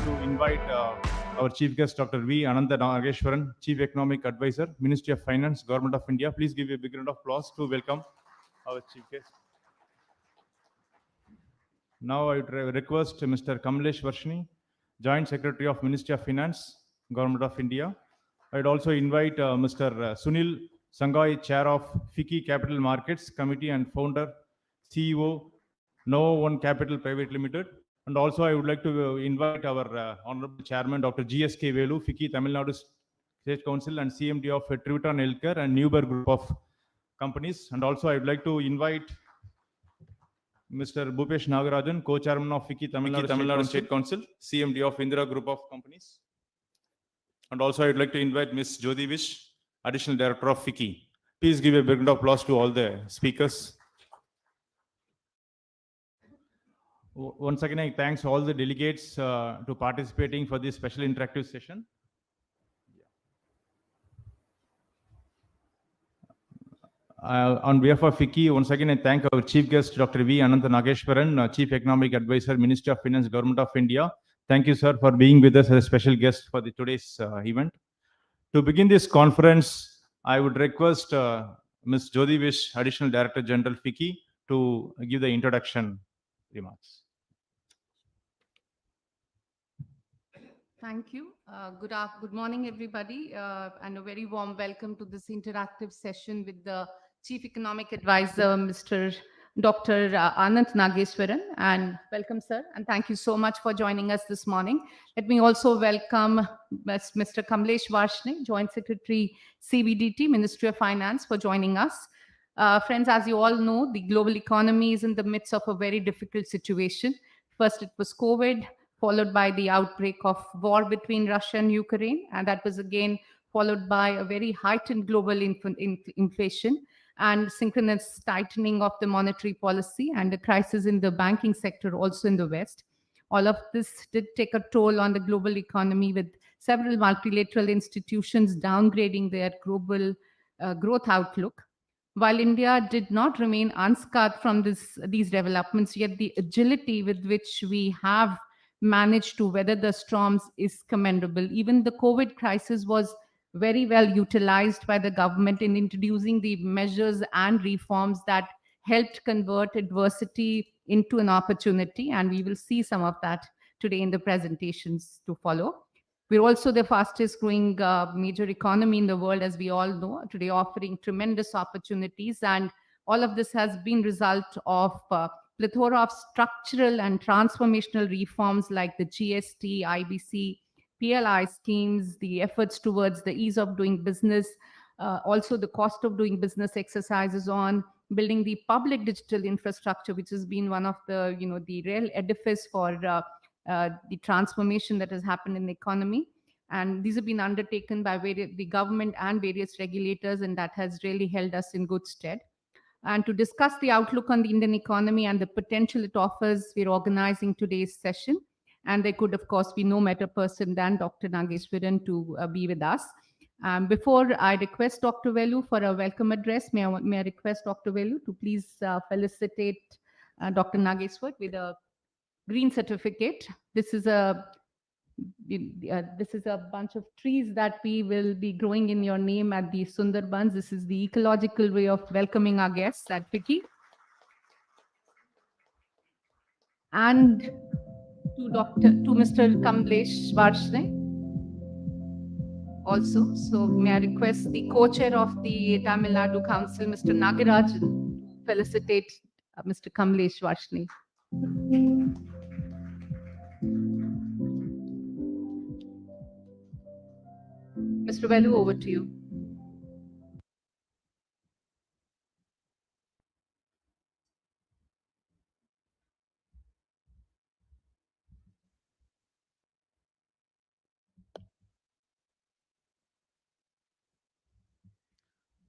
to invite our chief guest, Dr. V. Anantha Nageswaran, Chief Economic Advisor, Ministry of Finance, Government of India. Please give a big round of applause to welcome our chief guest. Now I would request Mr. Kamlesh Varshini, Joint Secretary of Ministry of Finance, Government of India. I would also invite Mr. Sunil Sangai, Chair of FICCI Capital Markets Committee and Founder, CEO, Nova One Capital Private Limited. And also I would like to invite our Honorable Chairman, Dr. G.S.K. Velu, FICCI Tamil Nadu State Council and CMD of Trivitan Healthcare and Newberg Group of Companies. And also I would like to invite Mr. Bhupesh Nagarajan, Co-Chairman of FICCI Tamil Nadu State Council, CMD of Indira Group of Companies. And also I would like to invite Ms. Jyoti Vish, Additional Director of FICCI. Please give a big round of applause to all the speakers. Once again, I thank all the delegates to participating for this special interactive session. On behalf of FICCI, once again, I thank our chief guest, Dr. V. Anantha Nageswaran, Chief Economic Advisor, Ministry of Finance, Government of India. Thank you, sir, for being with us as a special guest for today's event. To begin this conference, I would request Ms. Jyoti Vish, Additional Director General, FICCI, to give the introduction remarks. Thank you. Good morning, everybody, and a very warm welcome to this interactive session with the Chief Economic Advisor, Mr. Dr. Anantha Nageswaran. And welcome, sir, and thank you so much for joining us this morning. Let me also welcome Mr. Kamlesh Varshini, Joint Secretary, CBDT, Ministry of Finance, for joining us. Friends, as you all know, the global economy is in the midst of a very difficult situation. First, it was COVID, followed by the outbreak of war between Russia and Ukraine. And that was again followed by a very heightened global inflation and synchronous tightening of the monetary policy and the crisis in the banking sector also in the West. All of this did take a toll on the global economy, with several multilateral institutions downgrading their global growth outlook. While India did not remain unscarred from these developments, yet the agility with which we have managed to weather the storms is commendable. Even the COVID crisis was very well utilized by the government in introducing the measures and reforms that helped convert adversity into an opportunity. And we will see some of that today in the presentations to follow. We're also the fastest growing major economy in the world, as we all know, today offering tremendous opportunities. And all of this has been result of plethora of structural and transformational reforms like the GST, IBC, PLI schemes, the efforts towards the ease of doing business, also the cost of doing business exercises on building the public digital infrastructure, which has been one of the, the real edifice for the transformation that has happened in the economy. And these have been undertaken by the government and various regulators, and that has really held us in good stead. And to discuss the outlook on the Indian economy and the potential it offers, we're organizing today's session. And there could, of course, be no better person than Dr. Nageswaran to be with us. Before I request Dr. Velu for a welcome address, may I request Dr. Velu to please felicitate Dr. Nageswaran with a green certificate. This is a bunch of trees that we will be growing in your name at the Sundarbans. This is the ecological way of welcoming our guests at FICCI. And to Mr. Kamlesh Varshini also. So may I request the co-chair of the Tamil Nadu Council, Mr. Nagarajan, to felicitate Mr. Kamlesh Varshini. Mr. Velu, over to you.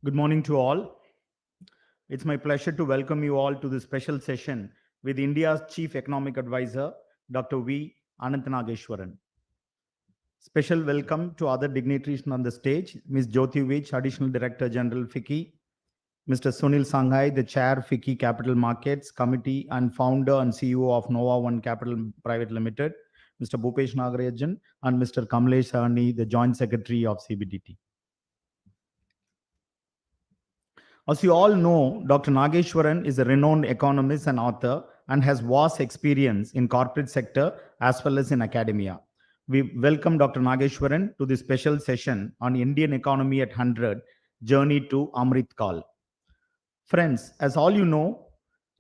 Good morning to all. It's my pleasure to welcome you all to this special session with India's Chief Economic Advisor, Dr. V. Anantha Nageswaran. Special welcome to other dignitaries on the stage, Ms. Jyoti Vish, Additional Director General, FICCI, Mr. Sunil Sangai, the Chair, FICCI Capital Markets Committee and Founder and CEO of Nova One Capital Private Limited, Mr. Bhupesh Nagarajan, and Mr. Kamlesh Sahni, the Joint Secretary of CBDT. As you all know, Dr. Nageswaran is a renowned economist and author and has vast experience in corporate sector as well as in academia. We welcome Dr. Nageswaran to this special session on Indian economy at 100, Journey to Amrit Kaal. Friends, as all you know,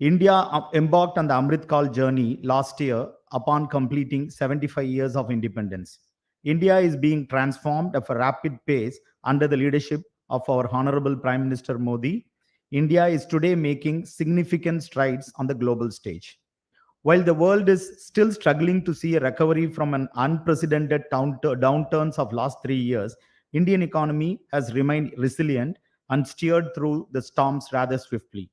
India embarked on the Amrit Kaal journey last year upon completing 75 years of independence. India is being transformed at a rapid pace under the leadership of our Honorable Prime Minister Modi. India is today making significant strides on the global stage. While the world is still struggling to see a recovery from an unprecedented downturns of last 3 years, Indian economy has remained resilient and steered through the storms rather swiftly.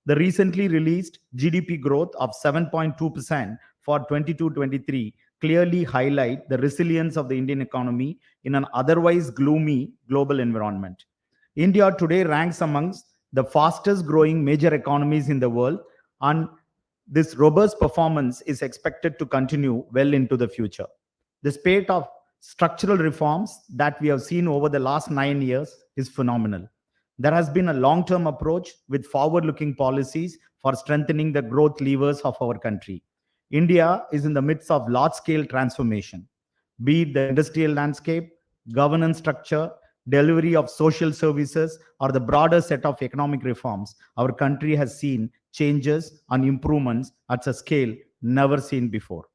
The recently released GDP growth of 7.2% for 22-23 clearly highlight the resilience of the Indian economy in an otherwise gloomy global environment. India today ranks amongst the fastest growing major economies in the world, and this robust performance is expected to continue well into the future. The spate of structural reforms that we have seen over the last 9 years is phenomenal. There has been a long-term approach with forward-looking policies for strengthening the growth levers of our country. India is in the midst of large-scale transformation, be it the industrial landscape, governance structure, delivery of social services, or the broader set of economic reforms. Our country has seen changes and improvements at a scale never seen before.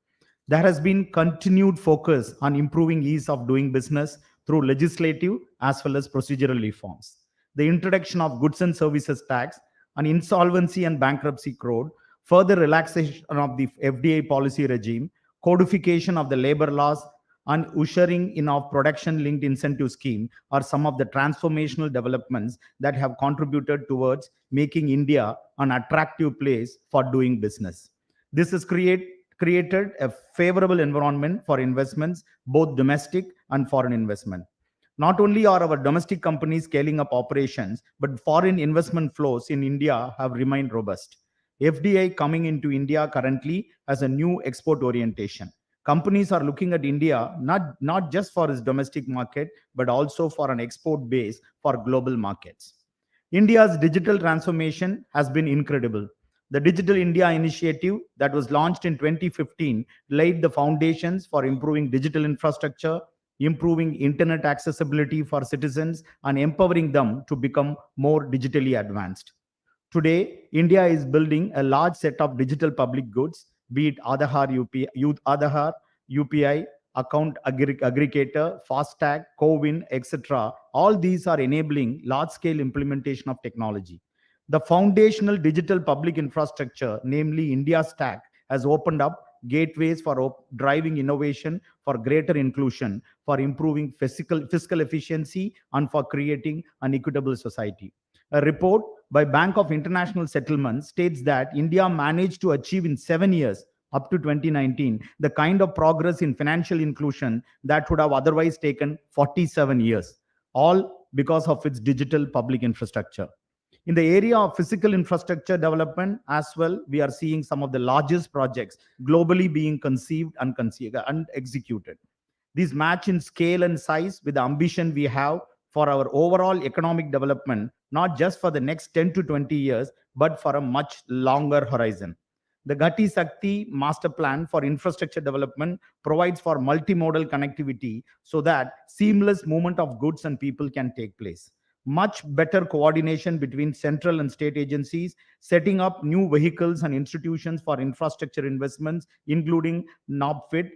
There has been continued focus on improving ease of doing business through legislative as well as procedural reforms. The introduction of goods and services tax, an insolvency and bankruptcy code, further relaxation of the FDI policy regime, codification of the labor laws, and ushering in of production-linked incentive scheme are some of the transformational developments that have contributed towards making India an attractive place for doing business. This has created a favorable environment for investments, both domestic and foreign investment. Not only are our domestic companies scaling up operations, but foreign investment flows in India have remained robust. FDI coming into India currently has a new export orientation. Companies are looking at India not just for its domestic market, but also for an export base for global markets. India's digital transformation has been incredible. The Digital India initiative that was launched in 2015 laid the foundations for improving digital infrastructure, improving internet accessibility for citizens, and empowering them to become more digitally advanced. Today, India is building a large set of digital public goods, be it Aadhaar, UPI, account aggregator, FASTag, CoWIN, etc. All these are enabling large-scale implementation of technology. The foundational digital public infrastructure, namely India Stack, has opened up gateways for driving innovation, for greater inclusion, for improving fiscal efficiency, and for creating an equitable society. A report by Bank of International Settlements states that India managed to achieve in 7 years, up to 2019, the kind of progress in financial inclusion that would have otherwise taken 47 years, all because of its digital public infrastructure. In the area of physical infrastructure development as well, we are seeing some of the largest projects globally being conceived and executed. These match in scale and size with the ambition we have for our overall economic development, not just for the next 10 to 20 years, but for a much longer horizon. The Gati Shakti Master Plan for Infrastructure Development provides for multimodal connectivity so that seamless movement of goods and people can take place. Much better coordination between central and state agencies, setting up new vehicles and institutions for infrastructure investments, including NOBFIT,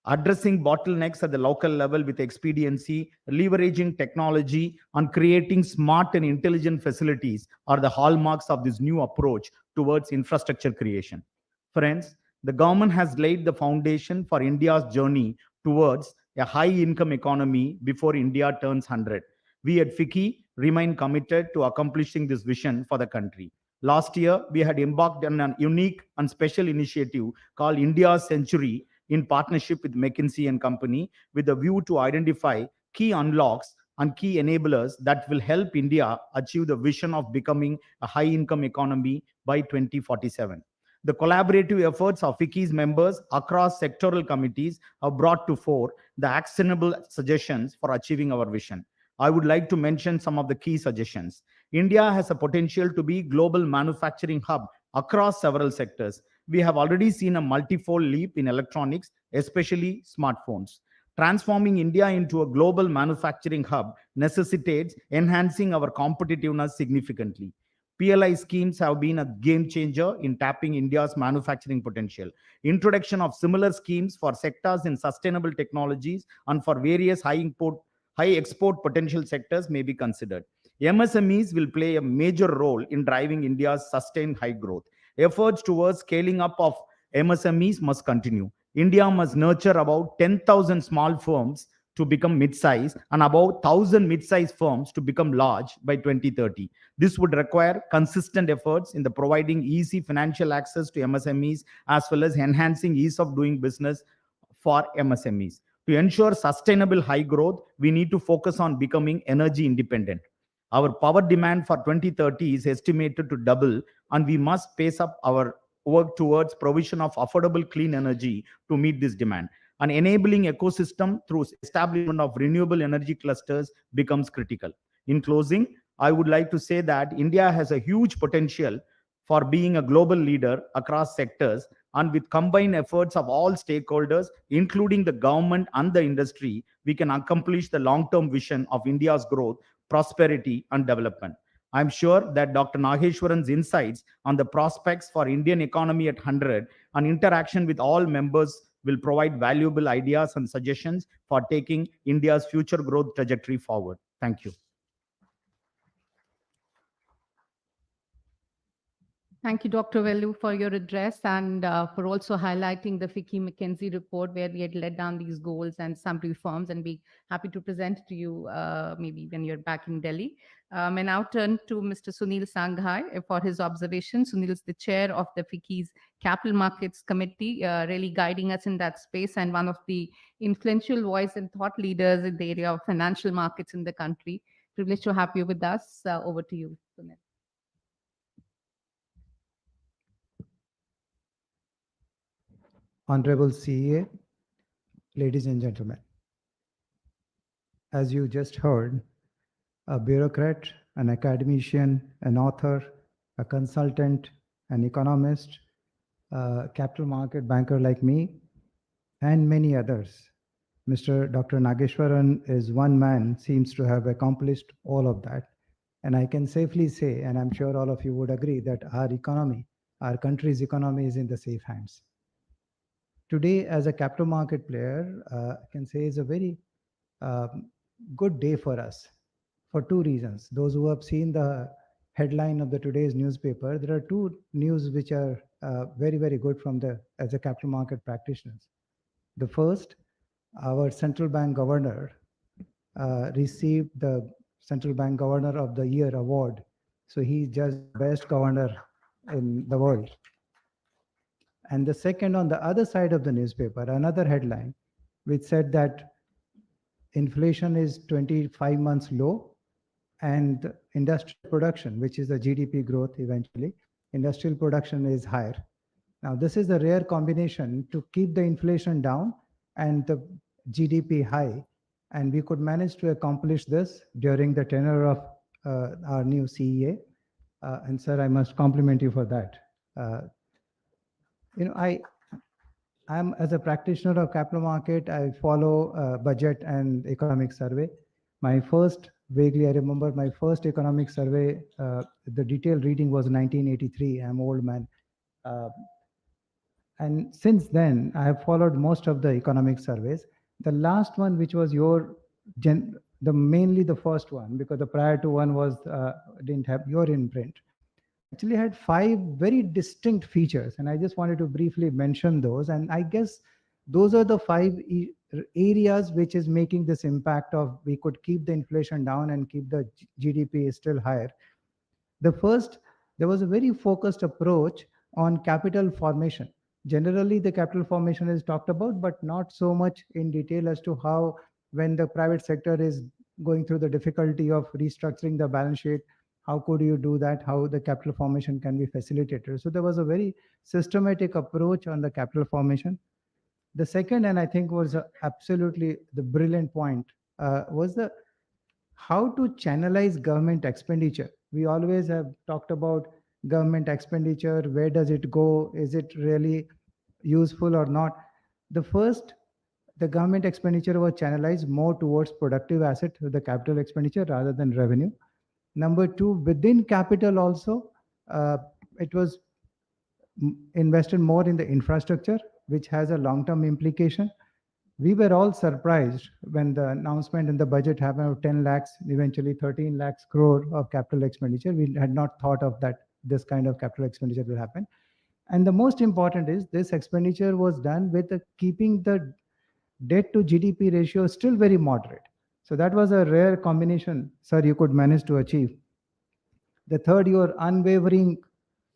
addressing bottlenecks at the local level with expediency, leveraging technology, and creating smart and intelligent facilities are the hallmarks of this new approach towards infrastructure creation. Friends, the government has laid the foundation for India's journey towards a high-income economy before India turns 100. We at FICCI remain committed to accomplishing this vision for the country. Last year, we had embarked on a unique and special initiative called India's Century in partnership with McKinsey and Company, with a view to identify key unlocks and key enablers that will help India achieve the vision of becoming a high-income economy by 2047. The collaborative efforts of FICCI's members across sectoral committees have brought to fore the actionable suggestions for achieving our vision. I would like to mention some of the key suggestions. India has a potential to be global manufacturing hub across several sectors. We have already seen a multifold leap in electronics, especially smartphones. Transforming India into a global manufacturing hub necessitates enhancing our competitiveness significantly. PLI schemes have been a game changer in tapping India's manufacturing potential. Introduction of similar schemes for sectors in sustainable technologies and for various high export potential sectors may be considered. MSMEs will play a major role in driving India's sustained high growth. Efforts towards scaling up of MSMEs must continue. India must nurture about 10,000 small firms to become mid-size and about 1,000 mid-size firms to become large by 2030. This would require consistent efforts in the providing easy financial access to MSMEs as well as enhancing ease of doing business for MSMEs. To ensure sustainable high growth, we need to focus on becoming energy independent. Our power demand for 2030 is estimated to double, and we must pace up our work towards provision of affordable clean energy to meet this demand. An enabling ecosystem through establishment of renewable energy clusters becomes critical. In closing, I would like to say that India has a huge potential for being a global leader across sectors, and with combined efforts of all stakeholders, including the government and the industry, we can accomplish the long-term vision of India's growth, prosperity, and development. I'm sure that Dr. Nageswaran's insights on the prospects for Indian economy at 100 and interaction with all members will provide valuable ideas and suggestions for taking India's future growth trajectory forward. Thank you. Thank you, Dr. Velu, for your address and for also highlighting the FICCI McKinsey report where we had laid down these goals and some reforms, and be happy to present to you maybe when you're back in Delhi. I now turn to Mr. Sunil Sanghai for his observation. Sunil is the chair of the FICCI's Capital Markets Committee, really guiding us in that space and one of the influential voice and thought leaders in the area of financial markets in the country. Privileged to have you with us. Over to you, Sunil. Honorable CEA, ladies and gentlemen, as you just heard, a bureaucrat, an academician, an author, a consultant, an economist, a capital market banker like me, and many others. Mr. Dr. Nageswaran is one man, seems to have accomplished all of that. And I can safely say, and I'm sure all of you would agree, that our economy, our country's economy is in the safe hands. Today, as a capital market player, I can say is a very good day for us for two reasons. Those who have seen the headline of the today's newspaper, there are two news which are very, very good from as a capital market practitioners. The first, our central bank governor received the Central Bank Governor of the Year award. So he's just best governor in the world. And the second, on the other side of the newspaper, another headline, which said that inflation is 25 months low and industrial production, which is the GDP growth eventually, industrial production is higher. Now, this is a rare combination to keep the inflation down and the GDP high. And we could manage to accomplish this during the tenure of our new CEA. And sir, I must compliment you for that. I'm as a practitioner of capital market, I follow budget and economic survey. Vaguely, I remember my first economic survey, the detailed reading was 1983. I'm an old man. And since then, I have followed most of the economic surveys. The last one, which was mainly the first one, because the prior to one was didn't have your imprint, actually had 5 very distinct features, and I just wanted to briefly mention those. And I guess those are the 5 areas which is making this impact of we could keep the inflation down and keep the GDP still higher. The first, there was a very focused approach on capital formation. Generally, the capital formation is talked about, but not so much in detail as to how, when the private sector is going through the difficulty of restructuring the balance sheet, How could you do that? How the capital formation can be facilitated? So there was a very systematic approach on the capital formation. The second, and I think was absolutely the brilliant point, was the how to channelize government expenditure. We always have talked about government expenditure. Where does it go? Is it really useful or not? The first, the government expenditure was channelized more towards productive asset, the capital expenditure rather than revenue. Number two, within capital also, it was invested more in the infrastructure, which has a long-term implication. We were all surprised when the announcement in the budget happened of 10 lakhs, eventually 13 lakhs crore of capital expenditure. We had not thought of that this kind of capital expenditure will happen. And the most important is this expenditure was done with keeping the debt to GDP ratio still very moderate. So that was a rare combination, sir, you could manage to achieve. The third, your unwavering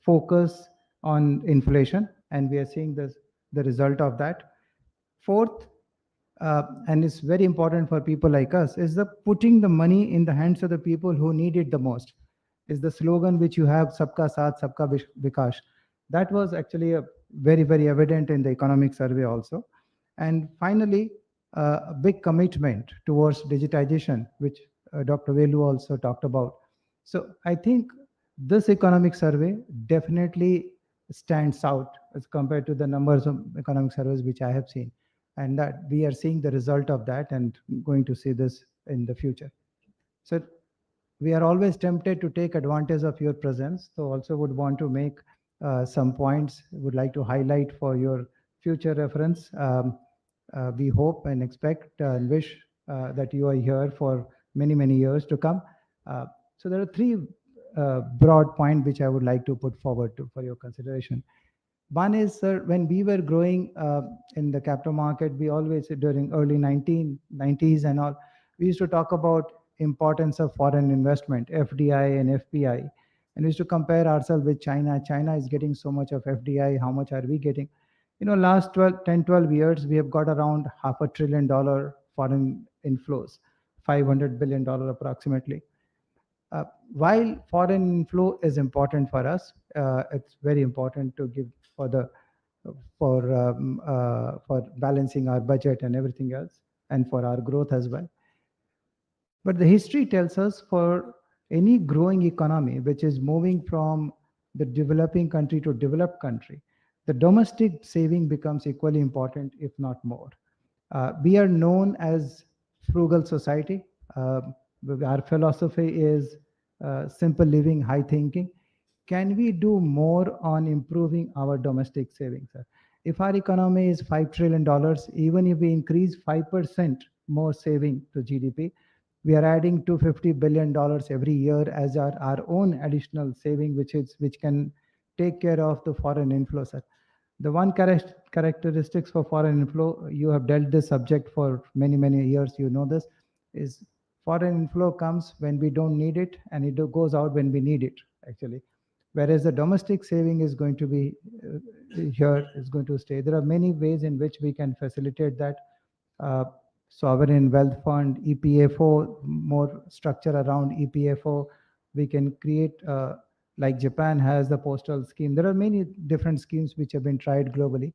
focus on inflation, and we are seeing the result of that. Fourth, and it's very important for people like us, is the putting the money in the hands of the people who need it the most. Is the slogan which you have, Sabka Saath, Sabka Vikash. That was actually a very, very evident in the economic survey also. And finally, a big commitment towards digitization, which Dr. Velu also talked about. So I think this economic survey definitely stands out as compared to the numbers of economic surveys which I have seen. And that we are seeing the result of that and going to see this in the future. So we are always tempted to take advantage of your presence. So also would want to make some points, would like to highlight for your future reference. We hope and expect and wish that you are here for many, many years to come. So there are three broad points which I would like to put forward for your consideration. One is, sir, when we were growing in the capital market, we always, during early 1990s and all, we used to talk about importance of foreign investment, FDI and FPI. And we used to compare ourselves with China. China is getting so much of FDI. How much are we getting? You know, last 10, 12 years, we have got around $500 billion foreign inflows, $500 billion approximately. While foreign inflow is important for us, it's very important to give for balancing our budget and everything else, and for our growth as well. But the history tells us for any growing economy which is moving from the developing country to developed country, the domestic saving becomes equally important, if not more. We are known as frugal society. Our philosophy is simple living, high thinking. Can we do more on improving our domestic savings, sir? If our economy is $5 trillion, even if we increase 5% more saving to GDP, we are adding $250 billion every year as our own additional saving, which can take care of the foreign inflow, sir. The one characteristics for foreign inflow, you have dealt this subject for many, many years, you know this, is foreign inflow comes when we don't need it, and it goes out when we need it, actually. Whereas the domestic saving is going to be here, is going to stay. There are many ways in which we can facilitate that. Sovereign wealth fund, EPFO, more structure around EPFO. We can create, like Japan has the postal scheme. There are many different schemes which have been tried globally.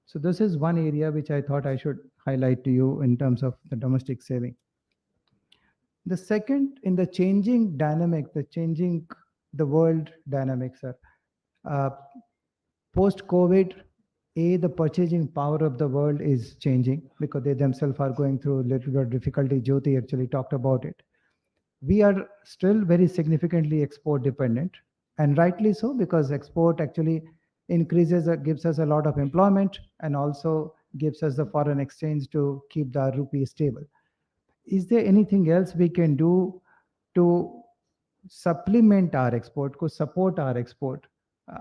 So this is one area which I thought I should highlight to you in terms of the domestic saving. The second, in the changing dynamic, the world dynamics, sir. Post-COVID, the purchasing power of the world is changing because they themselves are going through a little bit of difficulty. Jyoti actually talked about it. We are still very significantly export dependent, and rightly so, because export actually increases, gives us a lot of employment, and also gives us the foreign exchange to keep the rupee stable. Is there anything else we can do to supplement our export, to support our export?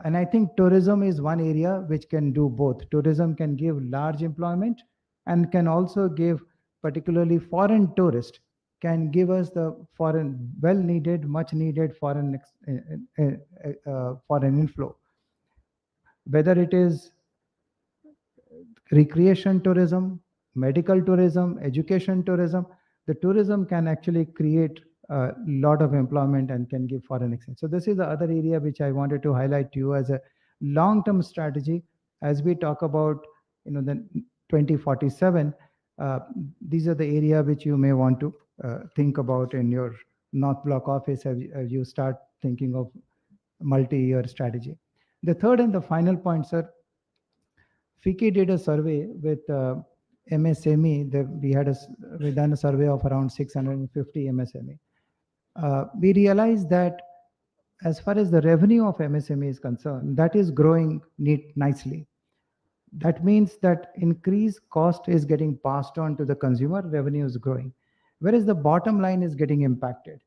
And I think tourism is one area which can do both. Tourism can give large employment and can also give, particularly foreign tourists, can give us the foreign, well-needed, much-needed foreign inflow. Whether it is recreation tourism, medical tourism, education tourism, the tourism can actually create a lot of employment and can give foreign exchange. So this is the other area which I wanted to highlight to you as a long-term strategy as we talk about, the 2047. These are the area which you may want to think about in your North Block office as you start thinking of multi-year strategy. The third and the final point, sir, FICCI did a survey with MSME. We done a survey of around 650 MSME. We realized that as far as the revenue of MSME is concerned, that is growing nicely. That means that increased cost is getting passed on to the consumer, revenue is growing, whereas the bottom line is getting impacted.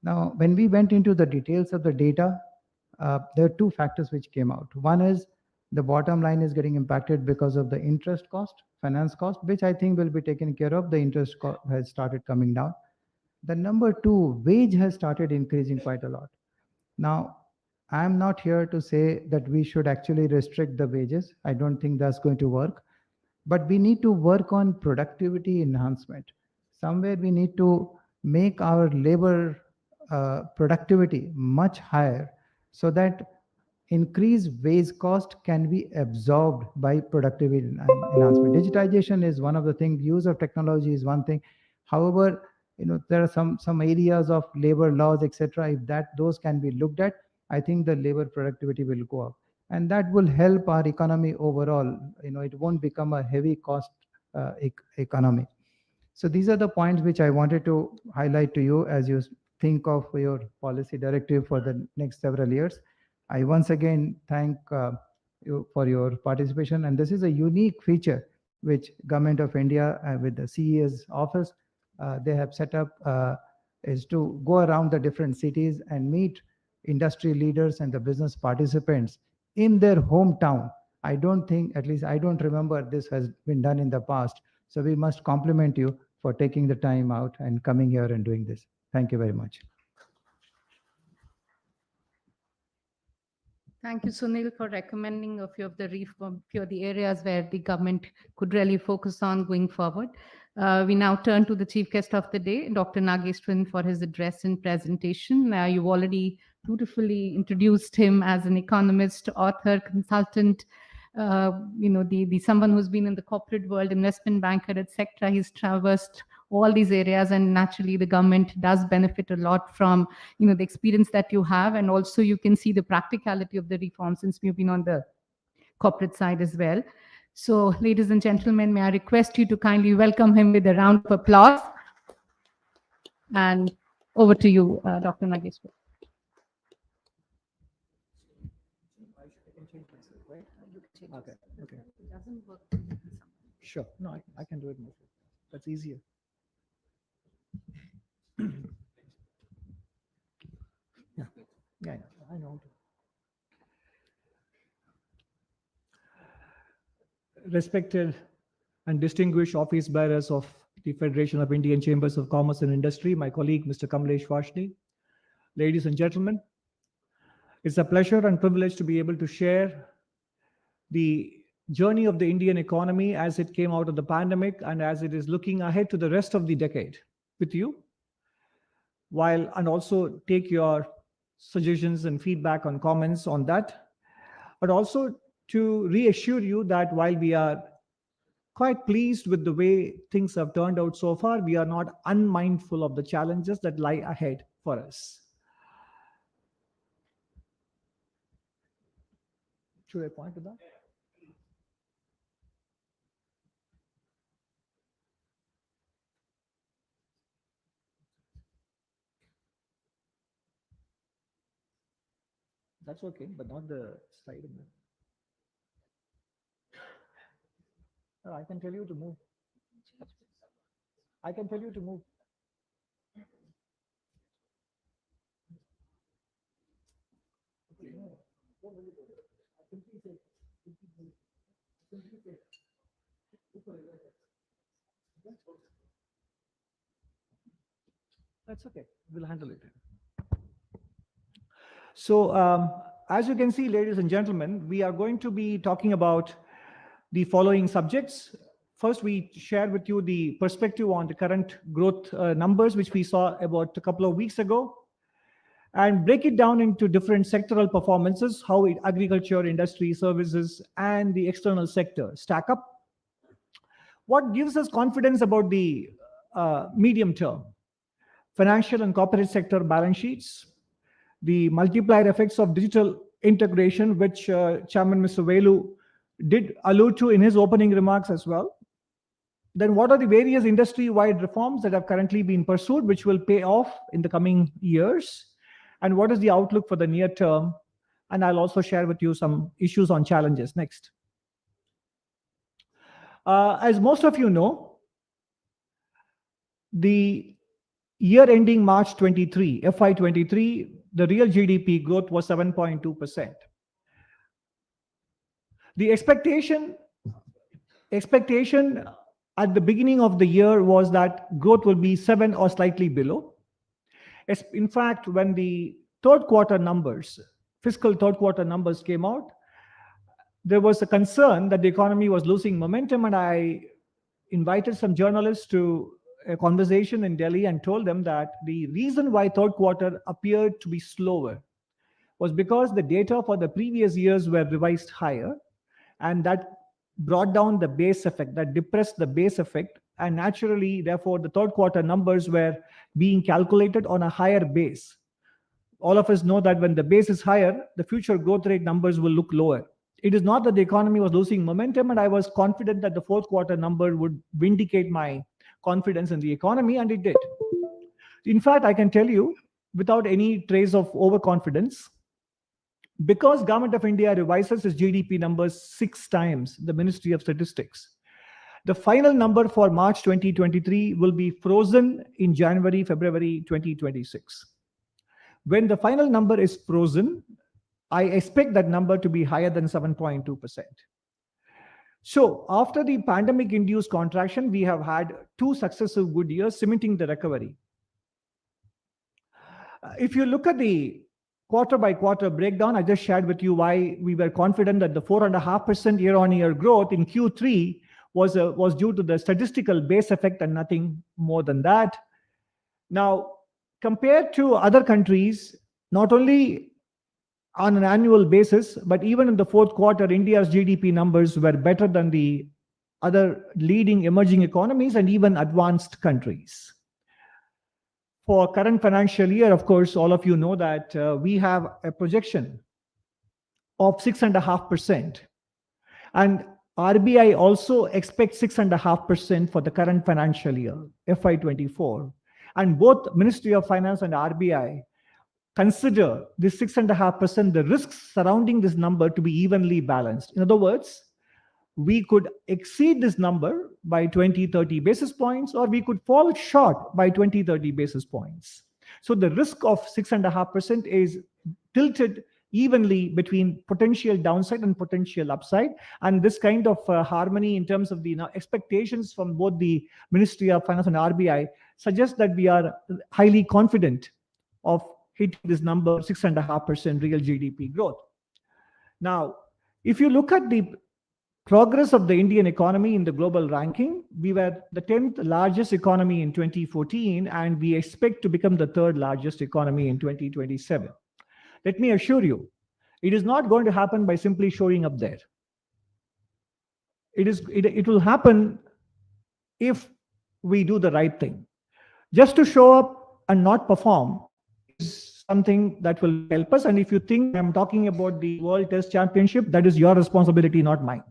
Now, when we went into the details of the data, there are two factors which came out. One is the bottom line is getting impacted because of the interest cost, finance cost, which I think will be taken care of. The interest cost has started coming down. The number two, wage has started increasing quite a lot. Now, I'm not here to say that we should actually restrict the wages. I don't think that's going to work. But we need to work on productivity enhancement. Somewhere we need to make our labor productivity much higher so that increased wage cost can be absorbed by productivity enhancement. Digitization is one of the things, use of technology is one thing. However, there are some areas of labor laws, etc. If those can be looked at, I think the labor productivity will go up. And that will help our economy overall. It won't become a heavy cost economy. So these are the points which I wanted to highlight to you as you think of your policy directive for the next several years. I once again thank you for your participation. And this is a unique feature which Government of India with the CEA's office, they have set up is to go around the different cities and meet industry leaders and the business participants in their hometown. I don't think, at least I don't remember this has been done in the past. So we must compliment you for taking the time out and coming here and doing this. Thank you very much. Thank you, Sunil, for recommending a few of the areas where the government could really focus on going forward. We now turn to the chief guest of the day, Dr. Nageswaran, for his address and presentation. You've already beautifully introduced him as an economist, author, consultant, someone who's been in the corporate world, investment banker, etc. He's traversed all these areas, and naturally the government does benefit a lot from the experience that you have, and also you can see the practicality of the reform since we've been on the corporate side as well. So ladies and gentlemen, may I request you to kindly welcome him with a round of applause. And over to you, Dr. Nageswaran. Okay. Sure. No, I can do it more. That's easier. Yeah, I know. Respected and distinguished office bearers of the Federation of Indian Chambers of Commerce and Industry, my colleague, Mr. Nageswaran, ladies and gentlemen, it's a pleasure and privilege to be able to share the journey of the Indian economy as it came out of the pandemic and as it is looking ahead to the rest of the decade with you, and also take your suggestions and feedback and comments on that, but also to reassure you that while we are quite pleased with the way things have turned out so far, we are not unmindful of the challenges that lie ahead for us. Should I point to that? That's okay, but not the slide. No, I can tell you to move. I can tell you to move. That's okay. We'll handle it. So as you can see, ladies and gentlemen, we are going to be talking about the following subjects. first we share with you the perspective on the current growth numbers, which we saw about a couple of weeks ago, and break it down into different sectoral performances, how agriculture, industry, services, and the external sector stack up. What gives us confidence about the medium term? Financial and corporate sector balance sheets, the multiplier effects of digital integration, which Chairman Mr. Velu did allude to in his opening remarks as well. Then what are the various industry-wide reforms that have currently been pursued, which will pay off in the coming years? And what is the outlook for the near term? And I'll also share with you some issues on challenges next. As most of you know, the year ending March 23, FY23, the real GDP growth was 7.2%. The expectation at the beginning of the year was that growth will be 7 or slightly below. In fact, when the third quarter numbers, fiscal third quarter numbers came out, there was a concern that the economy was losing momentum, and I invited some journalists to a conversation in Delhi and told them that the reason why third quarter appeared to be slower was because the data for the previous years were revised higher, and that brought down the base effect, that depressed the base effect, and naturally, therefore, the third quarter numbers were being calculated on a higher base. All of us know that when the base is higher, the future growth rate numbers will look lower. It is not that the economy was losing momentum, and I was confident that the fourth quarter number would vindicate my confidence in the economy, and it did. In fact, I can tell you, without any trace of overconfidence, because Government of India revises its GDP numbers 6 times, the Ministry of Statistics, the final number for March 2023 will be frozen in January, February 2026. When the final number is frozen, I expect that number to be higher than 7.2%. So after the pandemic-induced contraction, we have had 2 successive good years cementing the recovery. If you look at the quarter-by-quarter breakdown, I just shared with you why we were confident that the 4.5% year-on-year growth in Q3 was due to the statistical base effect and nothing more than that. Now, compared to other countries, not only on an annual basis, but even in the fourth quarter, India's GDP numbers were better than the other leading emerging economies and even advanced countries. For current financial year, of course, all of you know that we have a projection of 6.5%. And RBI also expects 6.5% for the current financial year, FY24. And both Ministry of Finance and RBI consider this 6.5%, the risks surrounding this number, to be evenly balanced. In other words, we could exceed this number by 20-30 basis points, or we could fall short by 20-30 basis points. So the risk of 6.5% is tilted evenly between potential downside and potential upside. And this kind of harmony in terms of the expectations from both the Ministry of Finance and RBI suggests that we are highly confident of hitting this number, 6.5% real GDP growth. Now, if you look at the progress of the Indian economy in the global ranking, we were the 10th largest economy in 2014, and we expect to become the 3rd largest economy in 2027. Let me assure you, it is not going to happen by simply showing up there. It will happen if we do the right thing. Just to show up and not perform is something that will help us. And if you think I'm talking about the World Test Championship, that is your responsibility, not mine.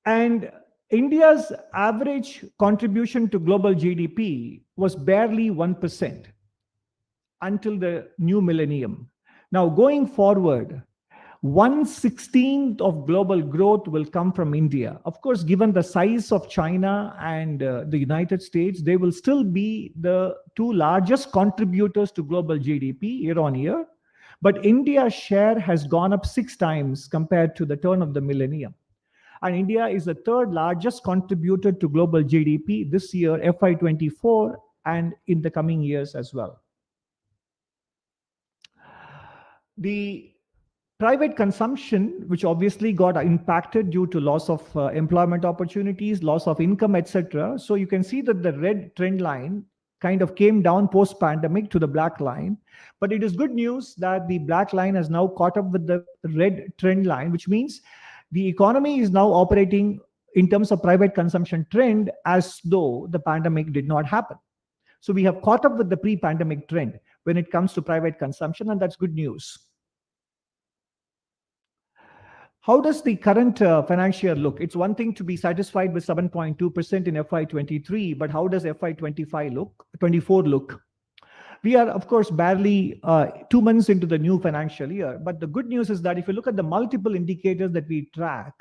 And India's average contribution to global GDP was barely 1% until the new millennium. Now, going forward, 1/16 of global growth will come from India. Of course, given the size of China and the United States, they will still be the 2 largest contributors to global GDP year on year. But India's share has gone up 6 times compared to the turn of the millennium. And India is the 3rd largest contributor to global GDP this year, FY24, and in the coming years as well. The Private consumption, which obviously got impacted due to loss of employment opportunities, loss of income, etc. So you can see that the red trend line kind of came down post-pandemic to the black line. But it is good news that the black line has now caught up with the red trend line, which means the economy is now operating in terms of private consumption trend as though the pandemic did not happen. So we have caught up with the pre-pandemic trend when it comes to private consumption, and that's good news. How does the current financial year look? It's one thing to be satisfied with 7.2% in FY23, but how does FY24 look? We are, of course, barely 2 months into the new financial year, but the good news is that if you look at the multiple indicators that we track,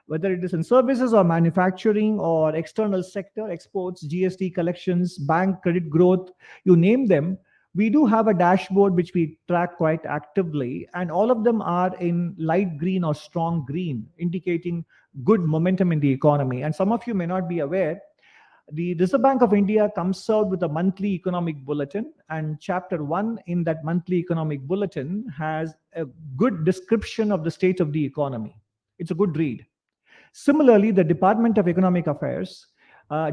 whether it is in services or manufacturing or external sector, exports, GST collections, bank credit growth, you name them, we do have a dashboard which we track quite actively, and all of them are in light green or strong green, indicating good momentum in the economy. And some of you may not be aware, the Reserve Bank of India comes out with a monthly economic bulletin, and chapter 1 in that monthly economic bulletin has a good description of the state of the economy. It's a good read. Similarly, the Department of Economic Affairs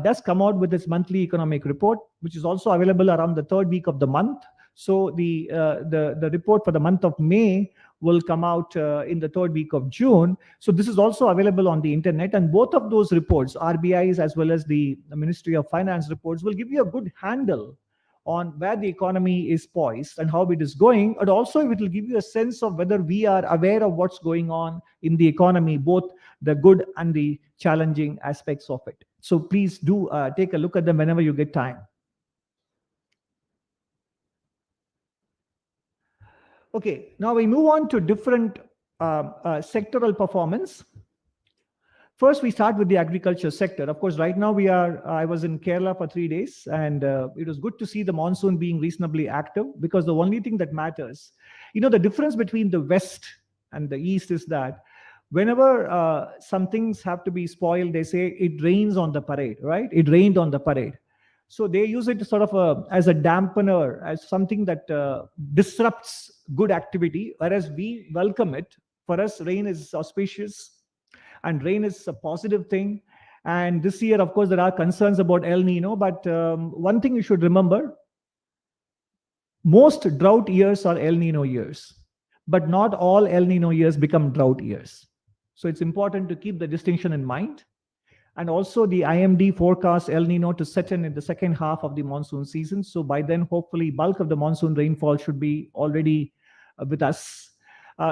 does come out with its monthly economic report, which is also available around the third week of the month. So the report for the month of May will come out in the third week of June. So this is also available on the internet, and both of those reports, RBI's as well as the Ministry of Finance reports, will give you a good handle on where the economy is poised and how it is going. And also it will give you a sense of whether we are aware of what's going on in the economy, both the good and the challenging aspects of it. So please do take a look at them whenever you get time. Okay, now we move on to different sectoral performance. First, we start with the agriculture sector. Of course, right now I was in Kerala for 3 days, and it was good to see the monsoon being reasonably active, because the only thing that matters, the difference between the West and the East is that whenever some things have to be spoiled, they say it rains on the parade, right? It rained on the parade. So they use it sort of as a dampener, as something that disrupts good activity, whereas we welcome it. For us, rain is auspicious and rain is a positive thing. And this year, of course, there are concerns about El Nino, but one thing you should remember, most drought years are El Nino years, but not all El Nino years become drought years. So it's important to keep the distinction in mind. And also the IMD forecasts El Nino to set in the second half of the monsoon season. So by then, hopefully, bulk of the monsoon rainfall should be already with us.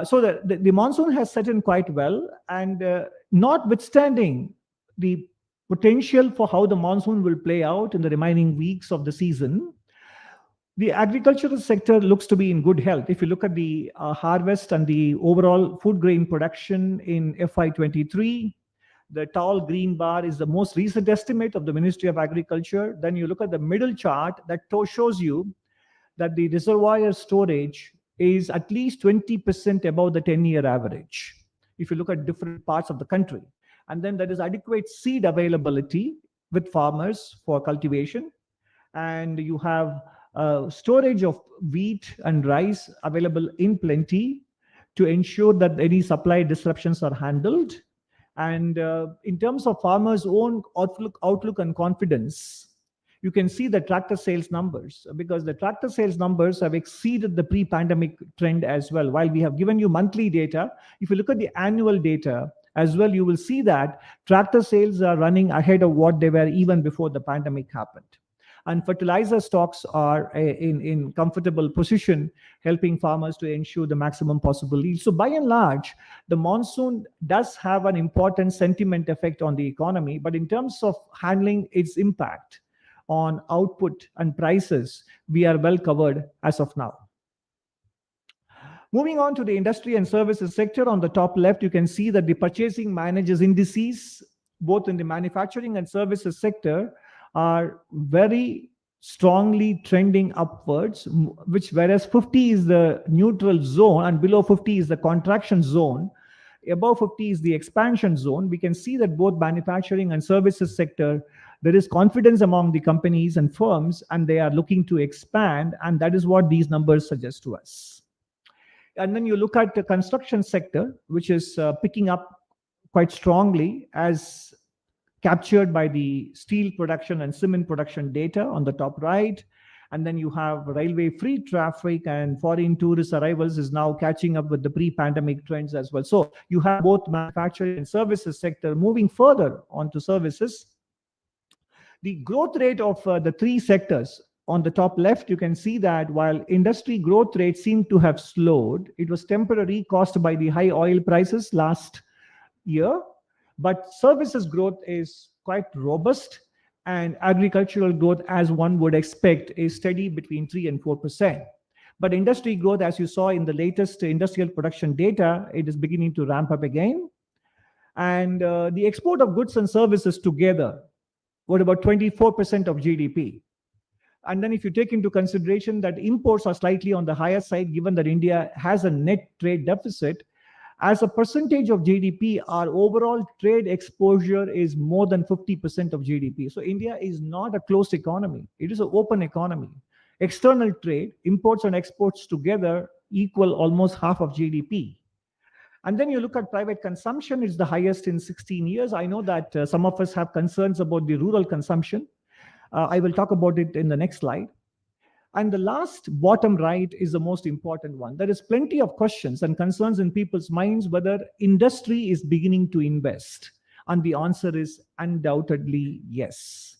So the monsoon has set in quite well, and notwithstanding the potential for how the monsoon will play out in the remaining weeks of the season, the agricultural sector looks to be in good health. If you look at the harvest and the overall food grain production in FY23, the tall green bar is the most recent estimate of the Ministry of Agriculture. Then you look at the middle chart that shows you that the reservoir storage is at least 20% above the 10-year average, if you look at different parts of the country. And then there is adequate seed availability with farmers for cultivation. And you have storage of wheat and rice available in plenty to ensure that any supply disruptions are handled. And in terms of farmers' own outlook and confidence, you can see the tractor sales numbers, because the tractor sales numbers have exceeded the pre-pandemic trend as well. While we have given you monthly data, if you look at the annual data as well, you will see that tractor sales are running ahead of what they were even before the pandemic happened. And fertilizer stocks are in comfortable position, helping farmers to ensure the maximum possible yield. So by and large, the monsoon does have an important sentiment effect on the economy, but in terms of handling its impact on output and prices, we are well covered as of now. Moving on to the industry and services sector, on the top left, you can see that the purchasing managers indices, both in the manufacturing and services sector, are very strongly trending upwards, whereas 50 is the neutral zone and below 50 is the contraction zone. Above 50 is the expansion zone. We can see that both manufacturing and services sector, there is confidence among the companies and firms, and they are looking to expand, and that is what these numbers suggest to us. And then you look at the construction sector, which is picking up quite strongly as captured by the steel production and cement production data on the top right. And then you have railway free traffic and foreign tourist arrivals is now catching up with the pre-pandemic trends as well. So you have both manufacturing and services sector moving further onto services. The growth rate of the three sectors on the top left, you can see that while industry growth rate seemed to have slowed, it was temporarily caused by the high oil prices last year. But services growth is quite robust, and agricultural growth, as one would expect, is steady between 3 and 4%. But industry growth, as you saw in the latest industrial production data, it is beginning to ramp up again. And the export of goods and services together were about 24% of GDP. And then if you take into consideration that imports are slightly on the higher side, given that India has a net trade deficit, as a percentage of GDP, our overall trade exposure is more than 50% of GDP. So India is not a closed economy. It is an open economy. External trade, imports and exports together equal almost half of GDP. And then you look at private consumption, it's the highest in 16 years. I know that some of us have concerns about the rural consumption. I will talk about it in the next slide. And the last bottom right is the most important one. There is plenty of questions and concerns in people's minds whether industry is beginning to invest. And the answer is undoubtedly yes.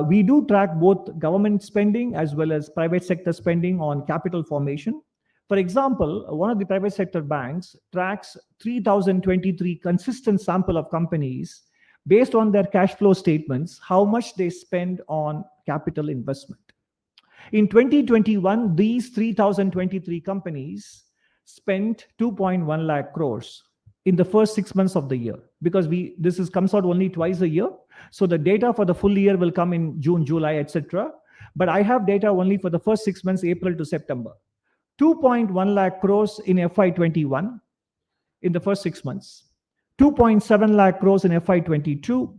We do track both government spending as well as private sector spending on capital formation. For example, one of the private sector banks tracks 3,023 consistent sample of companies based on their cash flow statements, how much they spend on capital investment. In 2021, these 3,023 companies spent 2.1 lakh crores in the first 6 months of the year, because this comes out only twice a year. So the data for the full year will come in June, July, etc. But I have data only for the first 6 months, April to September. 2.1 lakh crores in FY21 in the first 6 months. 2.7 lakh crores in FY22.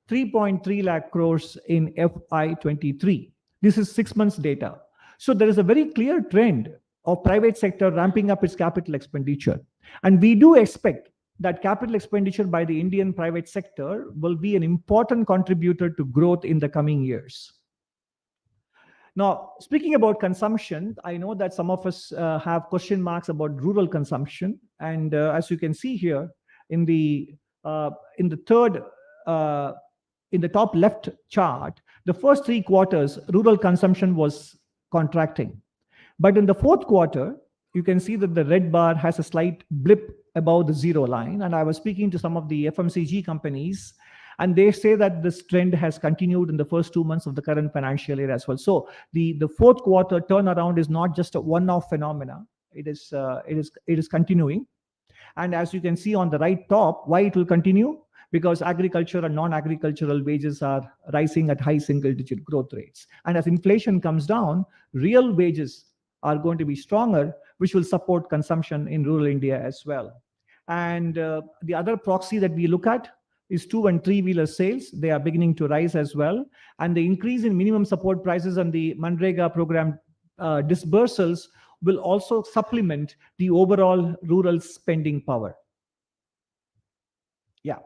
3.3 lakh crores in FY23. This is 6 months data. So there is a very clear trend of private sector ramping up its capital expenditure. And we do expect that capital expenditure by the Indian private sector will be an important contributor to growth in the coming years. Now, speaking about consumption, I know that some of us have question marks about rural consumption. And as you can see here, in the top left chart, the first 3 quarters, rural consumption was contracting. But in the fourth quarter, you can see that the red bar has a slight blip above the zero line. And I was speaking to some of the FMCG companies, and they say that this trend has continued in the first 2 months of the current financial year as well. So the fourth quarter turnaround is not just a one-off phenomena. It is continuing. And as you can see on the right top, why it will continue? Because agriculture and non-agricultural wages are rising at high single-digit growth rates. And as inflation comes down, real wages are going to be stronger, which will support consumption in rural India as well. And the other proxy that we look at is 2- and 3-wheeler sales. They are beginning to rise as well. And the increase in minimum support prices and the Manrega program disbursals will also supplement the overall rural spending power. Yeah.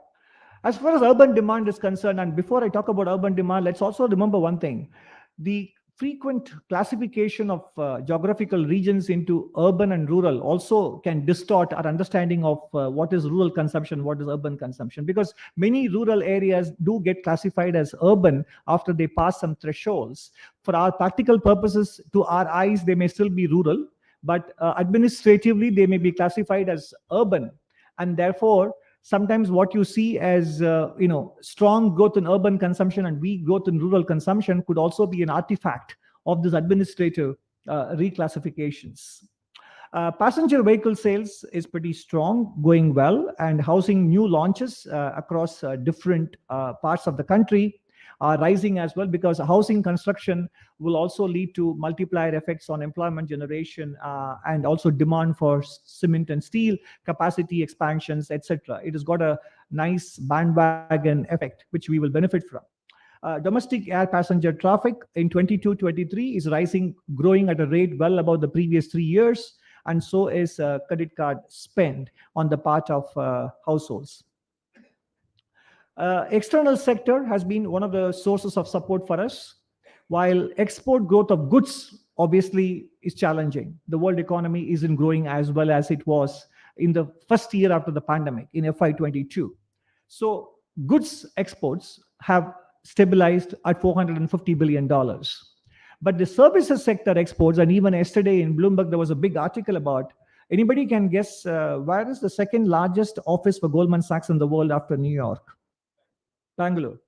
As far as urban demand is concerned, and before I talk about urban demand, let's also remember one thing. The frequent classification of geographical regions into urban and rural also can distort our understanding of what is rural consumption, what is urban consumption, because many rural areas do get classified as urban after they pass some thresholds. For our practical purposes, to our eyes, they may still be rural, but administratively, they may be classified as urban. And therefore, sometimes what you see as strong growth in urban consumption and weak growth in rural consumption could also be an artifact of this administrative reclassifications. Passenger vehicle sales is pretty strong, going well, and housing new launches across different parts of the country are rising as well, because housing construction will also lead to multiplier effects on employment generation and also demand for cement and steel, capacity expansions, etc. It has got a nice bandwagon effect, which we will benefit from. Domestic air passenger traffic in 22-23 is rising, growing at a rate well above the previous 3 years. and so is credit card spend on the part of households. External sector has been one of the sources of support for us, while export growth of goods obviously is challenging. The world economy isn't growing as well as it was in the first year after the pandemic in FY22. So goods exports have stabilized at $450 billion. But the services sector exports, and even yesterday in Bloomberg, there was a big article about, anybody can guess where is the second largest office for Goldman Sachs in the world after New York? Bangalore.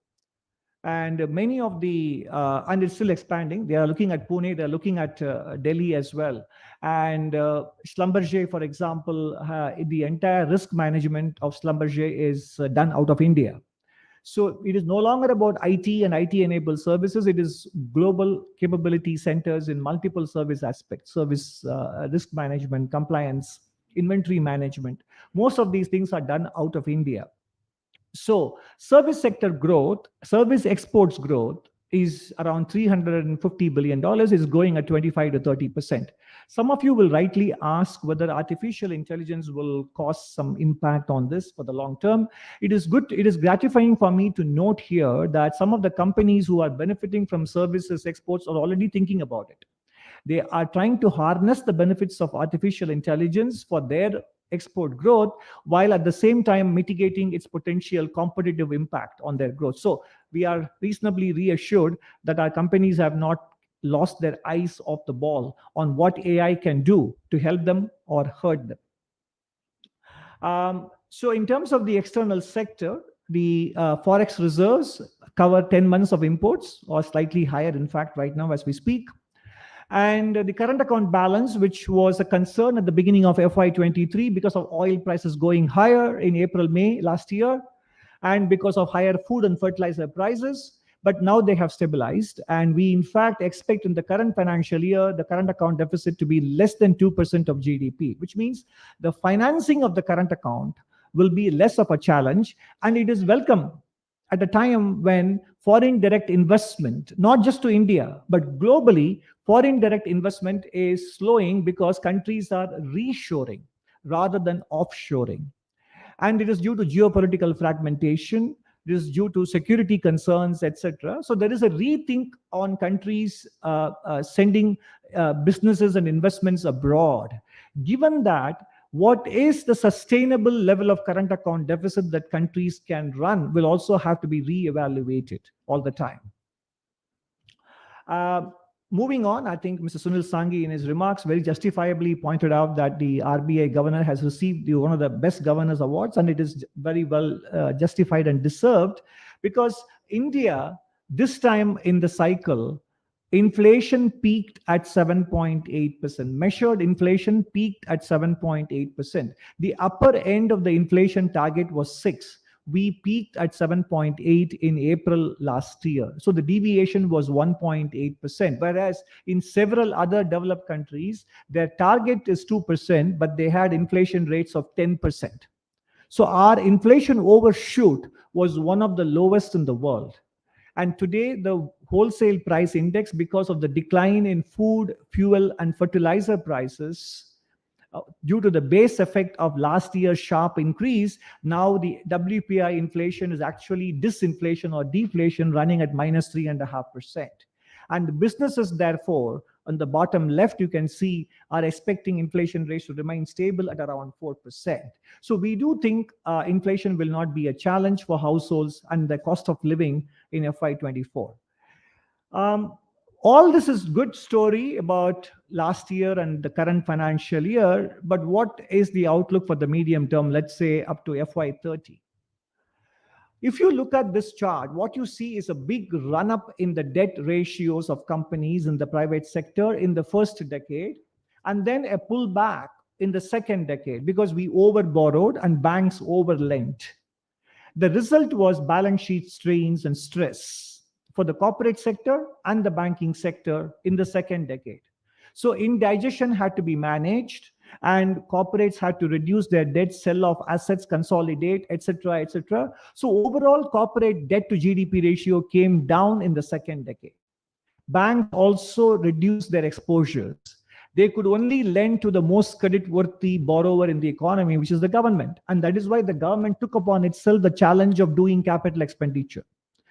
And many of the, and it's still expanding. They are looking at Pune, they're looking at Delhi as well. And Schlumberger, for example, the entire risk management of Schlumberger is done out of India. So it is no longer about IT and IT-enabled services. It is global capability centers in multiple service aspects, service risk management, compliance, inventory management. Most of these things are done out of India. So service sector growth, service exports growth is around $350 billion, is growing at 25 to 30%. Some of you will rightly ask whether artificial intelligence will cause some impact on this for the long term. It is gratifying for me to note here that some of the companies who are benefiting from services exports are already thinking about it. They are trying to harness the benefits of artificial intelligence for their export growth, while at the same time mitigating its potential competitive impact on their growth. So we are reasonably reassured that our companies have not lost their eyes off the ball on what AI can do to help them or hurt them. So in terms of the external sector, the Forex reserves cover 10 months of imports, or slightly higher, in fact, right now as we speak. And the current account balance, which was a concern at the beginning of FY23 because of oil prices going higher in April, May last year, and because of higher food and fertilizer prices, but now they have stabilized. And we, in fact, expect in the current financial year, the current account deficit to be less than 2% of GDP, which means the financing of the current account will be less of a challenge. And it is welcome at a time when foreign direct investment, not just to India, but globally, foreign direct investment is slowing because countries are reshoring rather than offshoring. And it is due to geopolitical fragmentation, it is due to security concerns, etc. So there is a rethink on countries sending businesses and investments abroad. Given that, what is the sustainable level of current account deficit that countries can run will also have to be reevaluated all the time. Moving on, I think Mr. Sunil Sanghi in his remarks very justifiably pointed out that the RBI governor has received one of the best governors awards, and it is very well justified and deserved, because India, this time in the cycle, inflation peaked at 7.8%. Measured inflation peaked at 7.8%. The upper end of the inflation target was 6. We peaked at 7.8 in April last year. So the deviation was 1.8%, whereas in several other developed countries, their target is 2%, but they had inflation rates of 10%. So our inflation overshoot was one of the lowest in the world. And today, the wholesale price index, because of the decline in food, fuel, and fertilizer prices, due to the base effect of last year's sharp increase, now the WPI inflation is actually disinflation or deflation, running at minus 3.5%. And the businesses, therefore, on the bottom left, you can see, are expecting inflation rates to remain stable at around 4%. So we do think inflation will not be a challenge for households and the cost of living in FY24. All this is good story about last year and the current financial year, but what is the outlook for the medium term, let's say up to FY30? If you look at this chart, what you see is a big run-up in the debt ratios of companies in the private sector in the first decade, and then a pullback in the second decade because we overborrowed and banks overlent. The result was balance sheet strains and stress for the corporate sector and the banking sector in the second decade. So indigestion had to be managed, and corporates had to reduce their debt, sell off assets, consolidate, etc., etc. So overall corporate debt to GDP ratio came down in the second decade. Banks also reduced their exposures. They could only lend to the most credit-worthy borrower in the economy, which is the government. And that is why the government took upon itself the challenge of doing capital expenditure,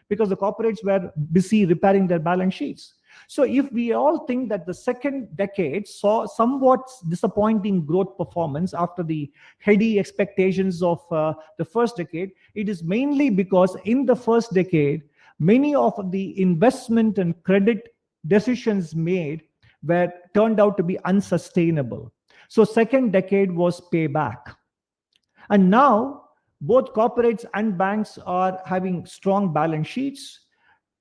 because the corporates were busy repairing their balance sheets. So if we all think that the second decade saw somewhat disappointing growth performance after the heady expectations of the first decade, it is mainly because in the first decade, many of the investment and credit decisions made were turned out to be unsustainable. So second decade was payback. And now both corporates and banks are having strong balance sheets.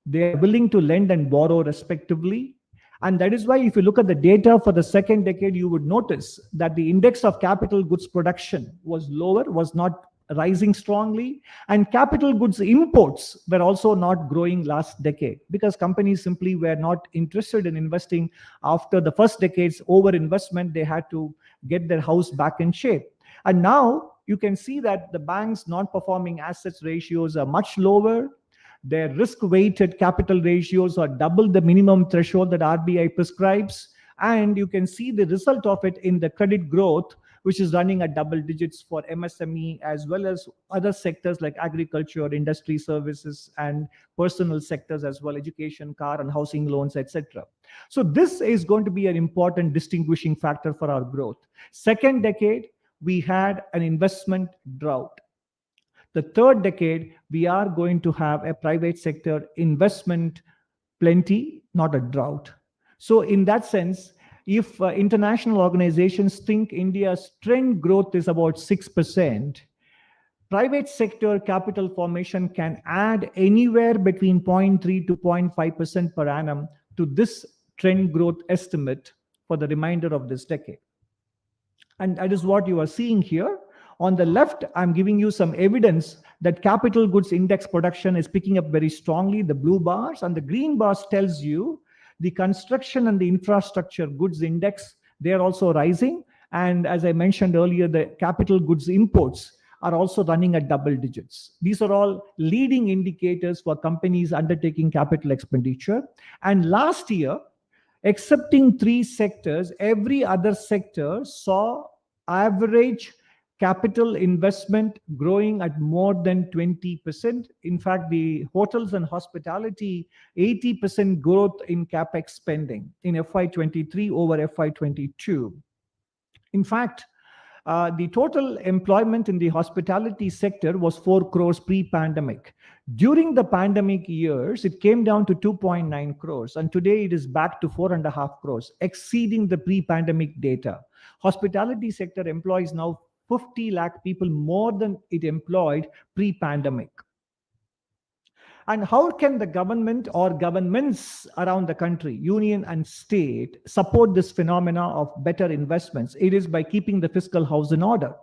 They are willing to lend and borrow respectively. And that is why if you look at the data for the second decade, you would notice that the index of capital goods production was lower, was not rising strongly, and capital goods imports were also not growing last decade because companies simply were not interested in investing. After the first decade's over-investment, they had to get their house back in shape. And now you can see that the bank's non-performing assets ratios are much lower. Their risk-weighted capital ratios are double the minimum threshold that RBI prescribes. And you can see the result of it in the credit growth, which is running at double digits for MSME as well as other sectors like agriculture, industry services, and personal sectors as well, education, car and housing loans, etc. So this is going to be an important distinguishing factor for our growth. Second decade, we had an investment drought. The third decade, we are going to have a private sector investment plenty, not a drought. So in that sense, if international organizations think India's trend growth is about 6%, private sector capital formation can add anywhere between 0.3 to 0.5% per annum to this trend growth estimate for the remainder of this decade. And that is what you are seeing here. On the left, I'm giving you some evidence that capital goods index production is picking up very strongly, the blue bars, and the green bars tells you the construction and the infrastructure goods index, they are also rising. And as I mentioned earlier, the capital goods imports are also running at double digits. These are all leading indicators for companies undertaking capital expenditure. And last year, excepting 3 sectors, every other sector saw average capital investment growing at more than 20%. In fact, the hotels and hospitality, 80% growth in capex spending in FY23 over FY22. In fact, the total employment in the hospitality sector was 4 crores pre-pandemic. During the pandemic years, it came down to 2.9 crores, and today it is back to 4.5 crores, exceeding the pre-pandemic data. Hospitality sector employs now 50 lakh people more than it employed pre-pandemic. And how can the government or governments around the country, union and state, support this phenomena of better investments? It is by keeping the fiscal house in order.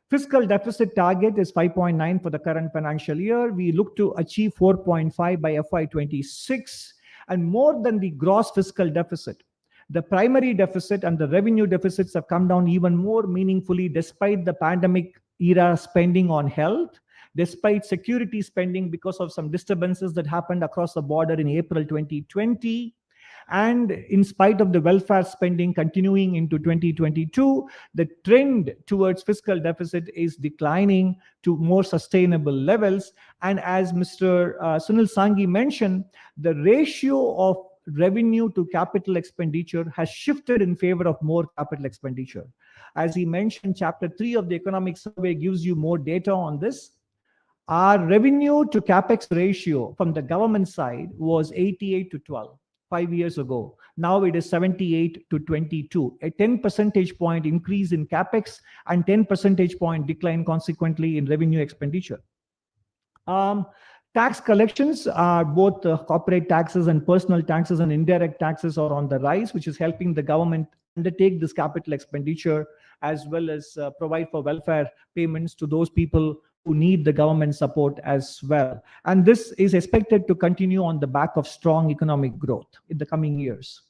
Fiscal deficit target is 5.9 for the current financial year. We look to achieve 4.5 by FY26, and more than the gross fiscal deficit. The primary deficit and the revenue deficits have come down even more meaningfully despite the pandemic era spending on health, despite security spending because of some disturbances that happened across the border in April 2020. And in spite of the welfare spending continuing into 2022, the trend towards fiscal deficit is declining to more sustainable levels. And as Mr. Sunil Sanghi mentioned, the ratio of revenue to capital expenditure has shifted in favor of more capital expenditure. As he mentioned, chapter 3 of the economic survey gives you more data on this. Our revenue to capex ratio from the government side was 88 to 12 5 years ago. Now it is 78 to 22, a 10 percentage point increase in capex and 10 percentage point decline consequently in revenue expenditure. Tax collections are both corporate taxes and personal taxes and indirect taxes are on the rise, which is helping the government undertake this capital expenditure as well as provide for welfare payments to those people who need the government support as well. And this is expected to continue on the back of strong economic growth in the coming years.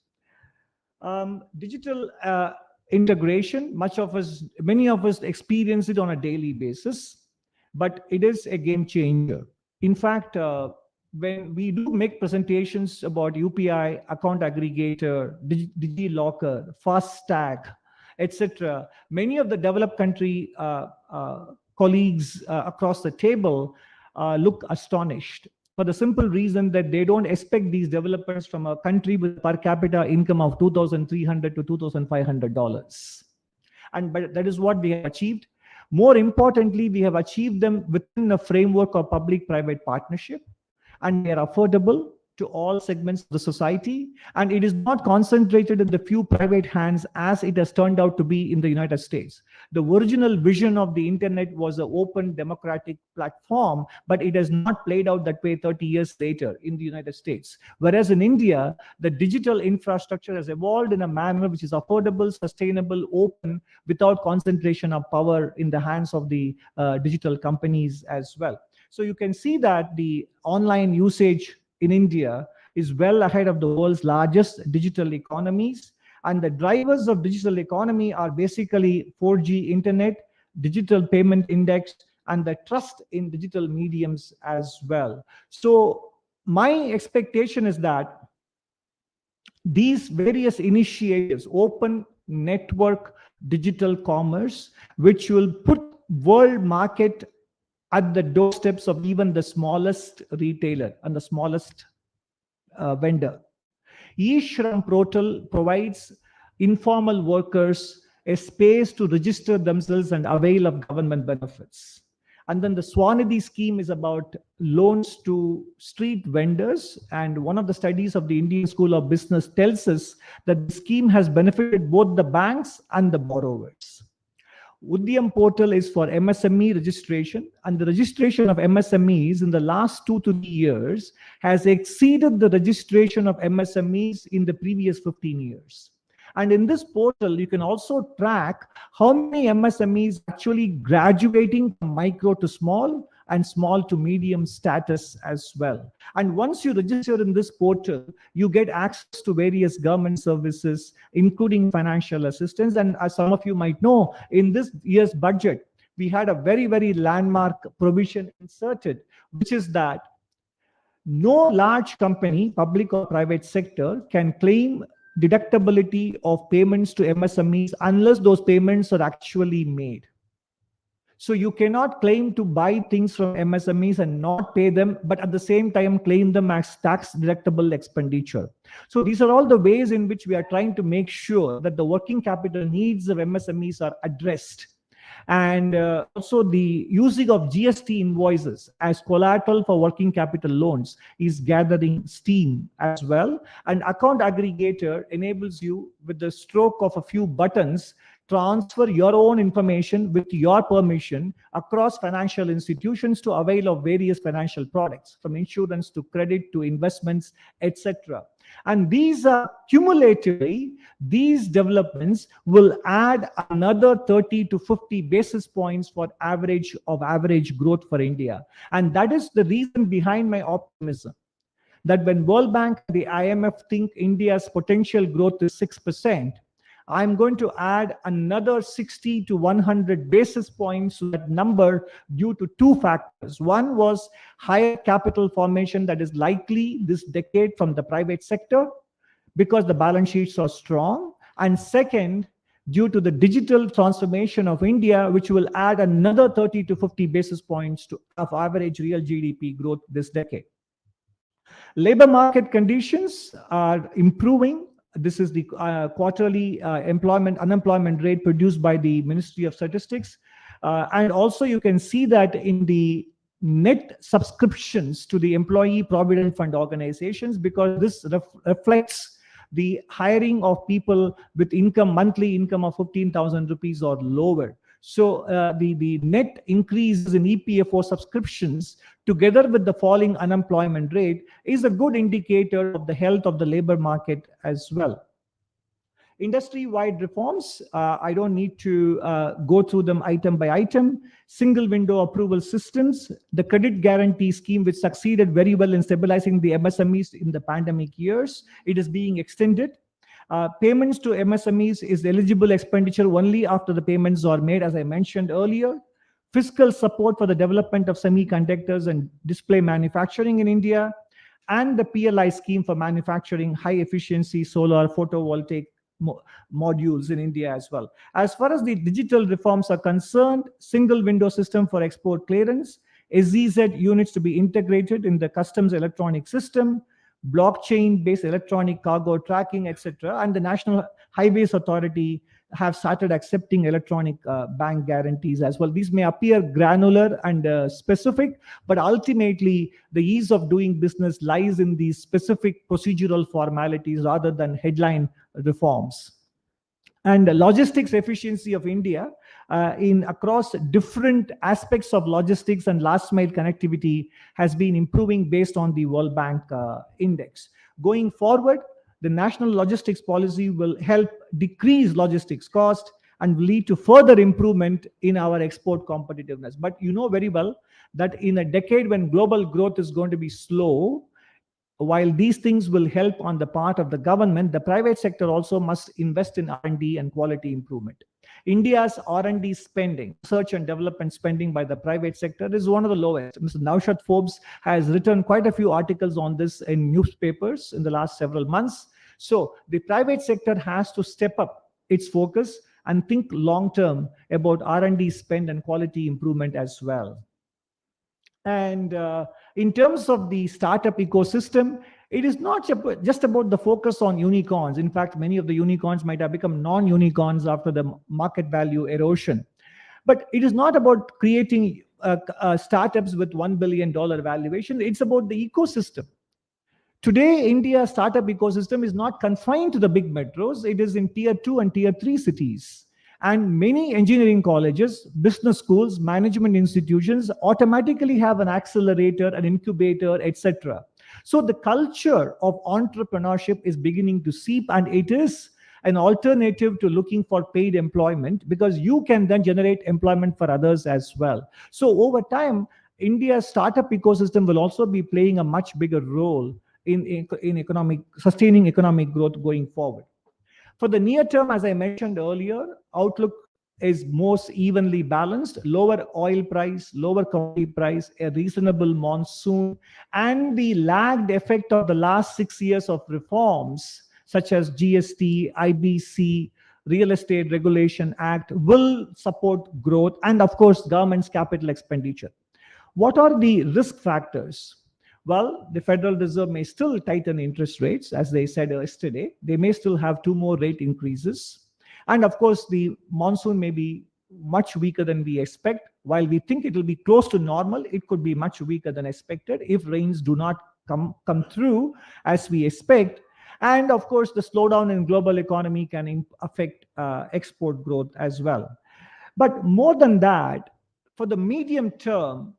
Digital integration, many of us experience it on a daily basis, but it is a game changer. In fact, when we do make presentations about UPI, account aggregator, DigiLocker, FASTag, etc., many of the developed country colleagues across the table look astonished for the simple reason that they don't expect these developers from a country with per capita income of $2,300 to $2,500. But that is what we have achieved. More importantly, we have achieved them within a framework of public-private partnership, and they are affordable to all segments of the society. And it is not concentrated in the few private hands as it has turned out to be in the United States. The original vision of the internet was an open democratic platform, but it has not played out that way 30 years later in the United States. Whereas in India, the digital infrastructure has evolved in a manner which is affordable, sustainable, open, without concentration of power in the hands of the digital companies as well. So you can see that the online usage in India is well ahead of the world's largest digital economies. And the drivers of digital economy are basically 4G internet, digital payment index, and the trust in digital mediums as well. So my expectation is that these various initiatives, open network digital commerce, which will put world market at the doorsteps of even the smallest retailer and the smallest vendor. E-Shram portal provides informal workers a space to register themselves and avail of government benefits. And then the Swanidhi scheme is about loans to street vendors. And one of the studies of the Indian School of Business tells us that the scheme has benefited both the banks and the borrowers. Udyam portal is for MSME registration, and the registration of MSMEs in the last 2 to 3 years has exceeded the registration of MSMEs in the previous 15 years. And in this portal, you can also track how many MSMEs actually graduating from micro to small and small to medium status as well. And once you register in this portal, you get access to various government services, including financial assistance. And as some of you might know, in this year's budget, we had a very, very landmark provision inserted, which is that no large company, public or private sector, can claim deductibility of payments to MSMEs unless those payments are actually made. So you cannot claim to buy things from MSMEs and not pay them, but at the same time claim them as tax deductible expenditure. So these are all the ways in which we are trying to make sure that the working capital needs of MSMEs are addressed. And also the using of GST invoices as collateral for working capital loans is gathering steam as well. And account aggregator enables you, with the stroke of a few buttons, transfer your own information with your permission across financial institutions to avail of various financial products, from insurance to credit to investments, etc. And these are cumulatively, these developments will add another 30 to 50 basis points for average growth for India. And that is the reason behind my optimism, that when World Bank and the IMF think India's potential growth is 6%, I'm going to add another 60 to 100 basis points to that number due to two factors. One was higher capital formation that is likely this decade from the private sector because the balance sheets are strong. And second, due to the digital transformation of India, which will add another 30 to 50 basis points to of average real GDP growth this decade. Labor market conditions are improving. This is the quarterly unemployment rate produced by the Ministry of Statistics. And also you can see that in the net subscriptions to the employee provident fund organizations, because this reflects the hiring of people with monthly income of 15,000 rupees or lower. So the net increase in EPFO subscriptions together with the falling unemployment rate is a good indicator of the health of the labor market as well. Industry-wide reforms, I don't need to go through them item by item. Single window approval systems, the credit guarantee scheme, which succeeded very well in stabilizing the MSMEs in the pandemic years, it is being extended. Payments to MSMEs is eligible expenditure only after the payments are made, as I mentioned earlier. fiscal support for the development of semiconductors and display manufacturing in India, and the PLI scheme for manufacturing high-efficiency solar photovoltaic modules in India as well. As far as the digital reforms are concerned, single window system for export clearance, SEZ units to be integrated in the customs electronic system, blockchain-based electronic cargo tracking, etc. And the National Highways Authority have started accepting electronic bank guarantees as well. These may appear granular and specific, but ultimately the ease of doing business lies in these specific procedural formalities rather than headline reforms. And the logistics efficiency of India in across different aspects of logistics and last mile connectivity has been improving based on the World Bank index. Going forward, the national logistics policy will help decrease logistics cost and lead to further improvement in our export competitiveness. But you know very well that in a decade when global growth is going to be slow, while these things will help on the part of the government, the private sector also must invest in R&D and quality improvement. India's R&D spending, research and development spending by the private sector is one of the lowest. Mr. Naushad Forbes has written quite a few articles on this in newspapers in the last several months. So the private sector has to step up its focus and think long-term about R&D spend and quality improvement as well. And in terms of the startup ecosystem, it is not just about the focus on unicorns. In fact, many of the unicorns might have become non-unicorns after the market value erosion. But it is not about creating startups with $1 billion valuation. It's about the ecosystem. Today, India's startup ecosystem is not confined to the big metros. It is in tier 2 and tier 3 cities. And many engineering colleges, business schools, management institutions automatically have an accelerator, an incubator, etc. So the culture of entrepreneurship is beginning to seep, and it is an alternative to looking for paid employment because you can then generate employment for others as well. So over time, India's startup ecosystem will also be playing a much bigger role in sustaining economic growth going forward. For the near term, as I mentioned earlier, outlook is most evenly balanced. Lower oil price, lower commodity price, a reasonable monsoon, and the lagged effect of the last 6 years of reforms, such as GST, IBC, Real Estate Regulation Act, will support growth and, of course, government's capital expenditure. What are the risk factors? Well, the Federal Reserve may still tighten interest rates, as they said yesterday. They may still have 2 more rate increases. And of course, the monsoon may be much weaker than we expect. While we think it will be close to normal, it could be much weaker than expected if rains do not come through as we expect. And of course, the slowdown in global economy can affect export growth as well. But more than that, for the medium term,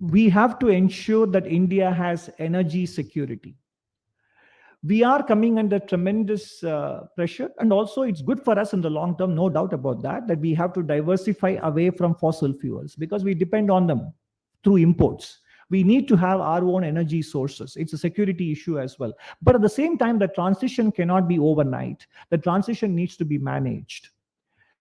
we have to ensure that India has energy security. We are coming under tremendous pressure, and also it's good for us in the long term, no doubt about that we have to diversify away from fossil fuels because we depend on them through imports. We need to have our own energy sources. It's a security issue as well. But at the same time, the transition cannot be overnight. The transition needs to be managed.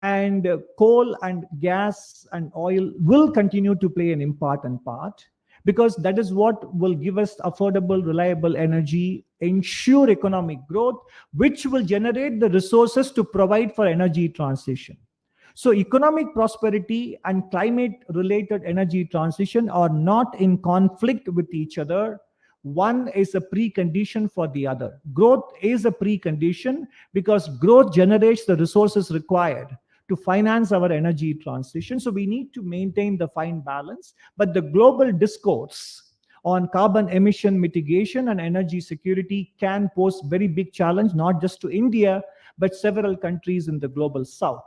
And coal and gas and oil will continue to play an important part because that is what will give us affordable, reliable energy, ensure economic growth, which will generate the resources to provide for energy transition. So economic prosperity and climate-related energy transition are not in conflict with each other. One is a precondition for the other. Growth is a precondition because growth generates the resources required to finance our energy transition. So we need to maintain the fine balance. But the global discourse on carbon emission mitigation and energy security can pose very big challenge, not just to India, but several countries in the global south.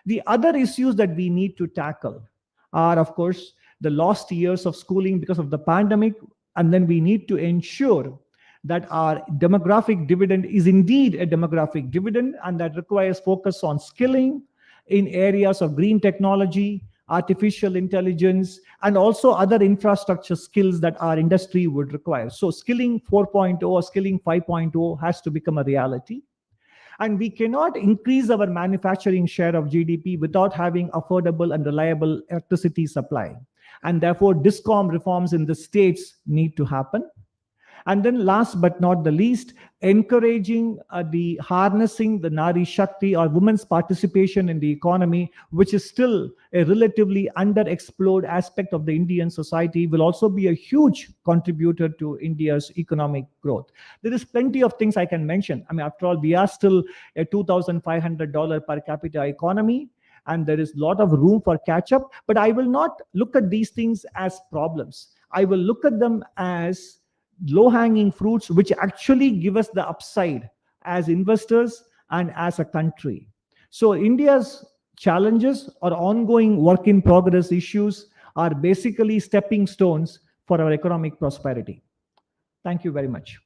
The other issues that we need to tackle are, of course, the lost years of schooling because of the pandemic. And then we need to ensure that our demographic dividend is indeed a demographic dividend, and that requires focus on skilling in areas of green technology, artificial intelligence, and also other infrastructure skills that our industry would require. So skilling 4.0 or skilling 5.0 has to become a reality. And we cannot increase our manufacturing share of GDP without having affordable and reliable electricity supply. And therefore, DISCOM reforms in the states need to happen. And then last but not the least, encouraging the harnessing the Nari Shakti or women's participation in the economy, which is still a relatively underexplored aspect of the Indian society, will also be a huge contributor to India's economic growth. There is plenty of things I can mention. I mean, after all, we are still a $2,500 per capita economy, and there is a lot of room for catch up. But I will not look at these things as problems. I will look at them as low-hanging fruits, which actually give us the upside as investors and as a country. So India's challenges or ongoing work in progress issues are basically stepping stones for our economic prosperity. Thank you very much.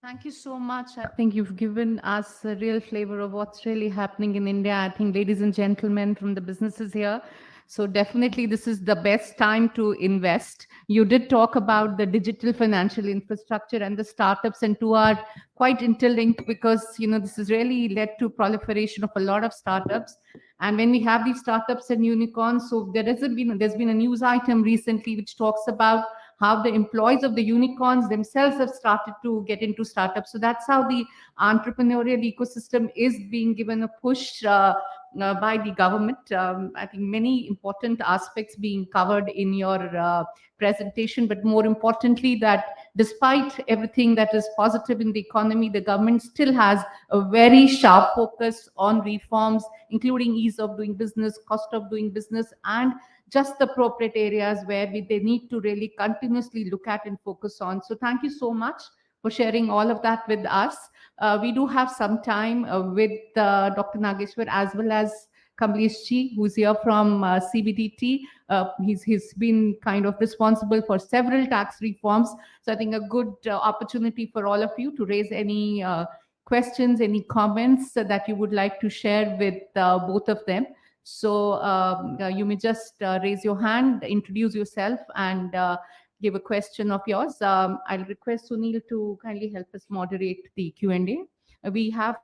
Thank you so much. I think you've given us a real flavor of what's really happening in India. I think, ladies and gentlemen from the businesses here, so definitely this is the best time to invest. You did talk about the digital financial infrastructure and the startups, and two are quite interlinked because, you know, this has really led to proliferation of a lot of startups. And when we have these startups and unicorns, so there's been a news item recently which talks about how the employees of the unicorns themselves have started to get into startups. So that's how the entrepreneurial ecosystem is being given a push by the government. I think many important aspects being covered in your presentation, but more importantly that despite everything that is positive in the economy, the government still has a very sharp focus on reforms, including ease of doing business, cost of doing business, and just the appropriate areas where they need to really continuously look at and focus on. So thank you so much for sharing all of that with us. We do have some time with Dr. Nageshwar as well as Kamlesh Ji, who's here from CBDT. He's been kind of responsible for several tax reforms. So I think a good opportunity for all of you to raise any questions, any comments that you would like to share with both of them. So you may just raise your hand, introduce yourself, and give a question of yours. I'll request Sunil to kindly help us moderate the Q&A. We have